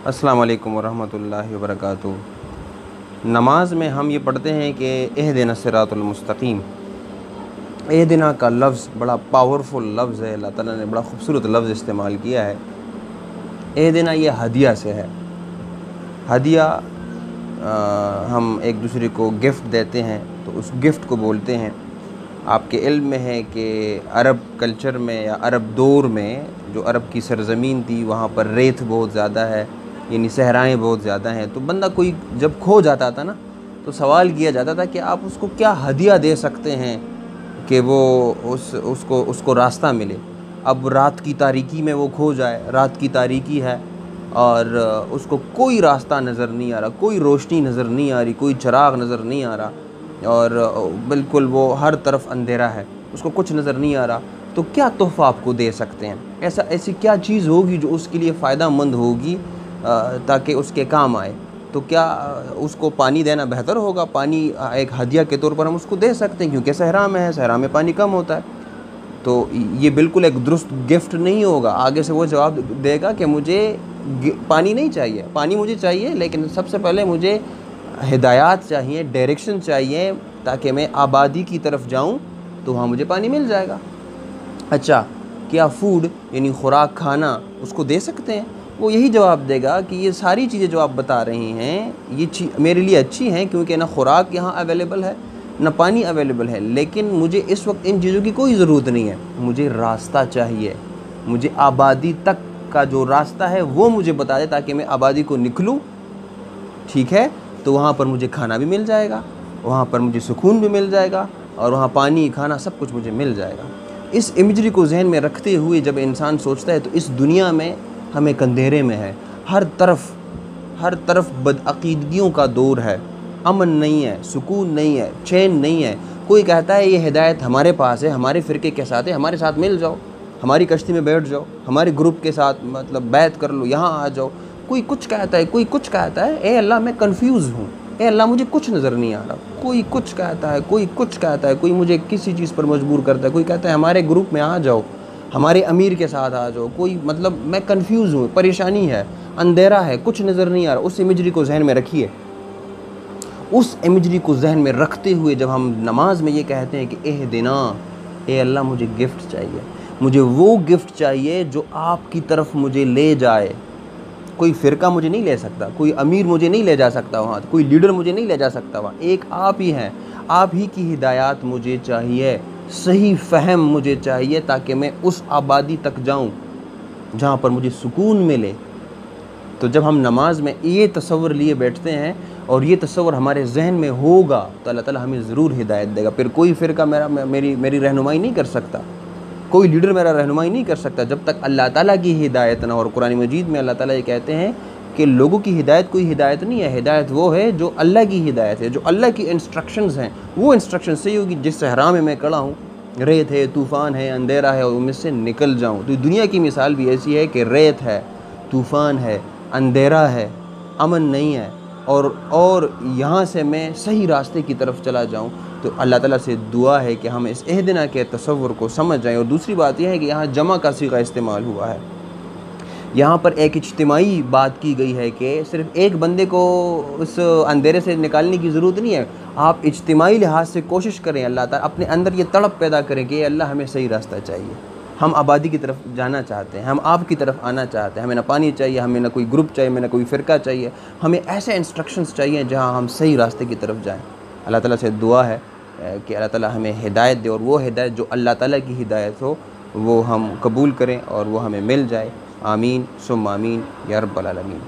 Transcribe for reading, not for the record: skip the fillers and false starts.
अस्सलाम वालेकुम वरहमतुल्लाहि वबरकातुहू। नमाज में हम ये पढ़ते हैं कि इहदिना सिरातुल मुस्तकीम। इहदिना का लफ्ज़ बड़ा पावरफुल लफ्ज़ है, अल्लाह ताला ने बड़ा ख़ूबसूरत लफ्ज़ इस्तेमाल किया है। इहदिना ये हदिया से है। हदिया हम एक दूसरे को गिफ्ट देते हैं तो उस गिफ्ट को बोलते हैं। आपके इल्म में है कि अरब कल्चर में या अरब दौर में जो अरब की सरज़मीन थी वहाँ पर रेत बहुत ज़्यादा है, यानी सहराएँ बहुत ज़्यादा हैं। तो बंदा कोई जब खो जाता था ना तो सवाल किया जाता था कि आप उसको क्या हदिया दे सकते हैं कि वो उसको रास्ता मिले। अब रात की तारीकी में वो खो जाए, रात की तारीकी है और उसको कोई रास्ता नज़र नहीं आ रहा, कोई रोशनी नज़र नहीं आ रही, कोई चिराग नज़र नहीं आ रहा और बिल्कुल वो हर तरफ अंधेरा है, उसको कुछ नज़र नहीं आ रहा। तो क्या तोहफ़ा आपको दे सकते हैं? ऐसी क्या चीज़ होगी जो उसके लिए फ़ायदा मंद होगी ताकि उसके काम आए? तो क्या उसको पानी देना बेहतर होगा? पानी एक हदिया के तौर पर हम उसको दे सकते हैं क्योंकि सहरा में है, सहरा में पानी कम होता है। तो ये बिल्कुल एक दुरुस्त गिफ्ट नहीं होगा। आगे से वो जवाब देगा कि मुझे पानी नहीं चाहिए, पानी मुझे चाहिए लेकिन सबसे पहले मुझे हिदायत चाहिए, डायरेक्शन चाहिए ताकि मैं आबादी की तरफ जाऊं तो वहाँ मुझे पानी मिल जाएगा। अच्छा, क्या फ़ूड यानी ख़ुराक खाना उसको दे सकते हैं? वो यही जवाब देगा कि ये सारी चीज़ें जो आप बता रही हैं ये मेरे लिए अच्छी हैं क्योंकि ना ख़ुराक यहाँ अवेलेबल है ना पानी अवेलेबल है, लेकिन मुझे इस वक्त इन चीज़ों की कोई ज़रूरत नहीं है। मुझे रास्ता चाहिए, मुझे आबादी तक का जो रास्ता है वो मुझे बता दे ताकि मैं आबादी को निकलूँ। ठीक है, तो वहाँ पर मुझे खाना भी मिल जाएगा, वहाँ पर मुझे सुकून भी मिल जाएगा और वहाँ पानी खाना सब कुछ मुझे मिल जाएगा। इस इमेजरी को जहन में रखते हुए जब इंसान सोचता है तो इस दुनिया में हम एक अंधेरे में है, हर तरफ बदअकीदगियों का दौर है, अमन नहीं है, सुकून नहीं है, चैन नहीं है। कोई कहता है ये हिदायत हमारे पास है, हमारे फ़िरके के साथ है, हमारे साथ मिल जाओ, हमारी कश्ती में बैठ जाओ, हमारे ग्रुप के साथ मतलब बैत कर लो, यहाँ आ जाओ। कोई कुछ कहता है, कोई कुछ कहता है, ए अल्लाह मैं कन्फ्यूज़ हूँ, ए अल्लाह मुझे कुछ नज़र नहीं आ रहा। कोई कुछ कहता है, कोई कुछ कहता है, कोई मुझे किसी चीज़ पर मजबूर करता है, कोई कहता है हमारे ग्रुप में आ जाओ, हमारे अमीर के साथ आ जाओ। कोई मतलब मैं कन्फ्यूज़ हूँ, परेशानी है, अंधेरा है, कुछ नज़र नहीं आ रहा। उस इमेजरी को जहन में रखिए। उस इमेजरी को जहन में रखते हुए जब हम नमाज में ये कहते हैं कि इहदिना, ए अल्लाह मुझे गिफ्ट चाहिए, मुझे वो गिफ्ट चाहिए जो आपकी तरफ मुझे ले जाए। कोई फ़िरका मुझे नहीं ले सकता, कोई अमीर मुझे नहीं ले जा सकता वहाँ, कोई लीडर मुझे नहीं ले जा सकता वहाँ, एक आप ही हैं। आप ही की हिदायत मुझे चाहिए, सही फ़हम मुझे चाहिए ताकि मैं उस आबादी तक जाऊँ जहाँ पर मुझे सुकून मिले। तो जब हम नमाज में ये तसव्वुर लिए बैठते हैं और ये तसव्वुर हमारे जहन में होगा तो अल्लाह ताला हमें ज़रूर हिदायत देगा। फिर कोई फ़िरका मेरी रहनुमाई नहीं कर सकता, कोई लीडर मेरा रहनुमाई नहीं कर सकता जब तक अल्लाह ताला की हिदायत ना हो। और कुरान मजीद में अल्लाह ताला ये कहते हैं कि लोगों की हिदायत कोई हिदायत नहीं है, हिदायत वो है जो अल्लाह की हिदायत है, जो अल्लाह की इंस्ट्रक्शंस हैं। वो इंस्ट्रक्शन सही होगी। जिस सहरा में मैं खड़ा हूँ, रेत है, तूफ़ान है, अंधेरा है और उनमें से निकल जाऊँ। तो दुनिया की मिसाल भी ऐसी है कि रेत है, तूफ़ान है, अंधेरा है, अमन नहीं है और यहाँ से मैं सही रास्ते की तरफ चला जाऊँ। तो अल्लाह ताला से दुआ है कि हम इस इहदिना के तसव्वुर को समझ जाएँ। और दूसरी बात यह है कि यहाँ जमा का सीगा इस्तेमाल हुआ है। यहाँ पर एक इज्तिमाई बात की गई है कि सिर्फ़ एक बंदे को उस अंधेरे से निकालने की ज़रूरत नहीं है। आप इज्तिमाई लिहाज से कोशिश करें, अल्लाह ताला अपने अंदर ये तड़प पैदा करें कि अल्लाह हमें सही रास्ता चाहिए, हम आबादी की तरफ जाना चाहते हैं, हम आपकी तरफ आना चाहते हैं। हमें ना पानी चाहिए, हमें ना कोई ग्रुप चाहिए, हमें ना कोई फ़िरका चाहिए, हमें ऐसे इंस्ट्रक्शंस चाहिए जहाँ हम सही रास्ते की तरफ जाएँ। अल्लाह ताला से दुआ है कि अल्लाह ताला हमें हिदायत दे और वो हिदायत जो अल्लाह ताला की हिदायत हो वो हम कबूल करें और वो हमें मिल जाए। आमीन सुम्मा आमीन या रब्बल आलमीन।